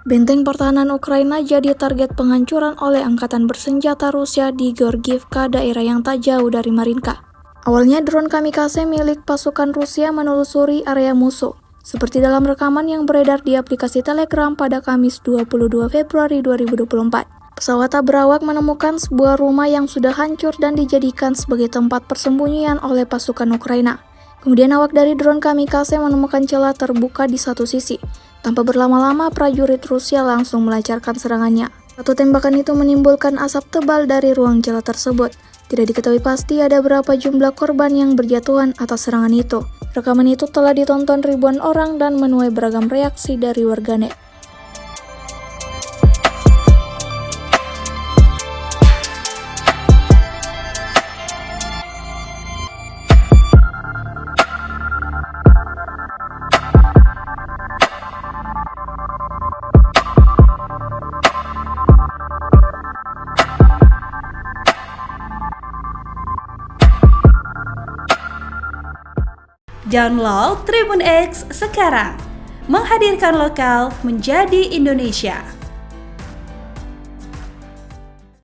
Benteng pertahanan Ukraina jadi target penghancuran oleh angkatan bersenjata Rusia di Georgievka, daerah yang tak jauh dari Marinka. Awalnya drone kamikaze milik pasukan Rusia menelusuri area musuh, seperti dalam rekaman yang beredar di aplikasi Telegram pada Kamis 22 Februari 2024. Pesawat tak berawak menemukan sebuah rumah yang sudah hancur dan dijadikan sebagai tempat persembunyian oleh pasukan Ukraina. Kemudian awak dari drone kamikaze menemukan celah terbuka di satu sisi. Tanpa berlama-lama, prajurit Rusia langsung melancarkan serangannya. Satu tembakan itu menimbulkan asap tebal dari ruang celah tersebut. Tidak diketahui pasti ada berapa jumlah korban yang berjatuhan atas serangan itu. Rekaman itu telah ditonton ribuan orang dan menuai beragam reaksi dari warganet. Download Tribun X sekarang, menghadirkan lokal menjadi Indonesia.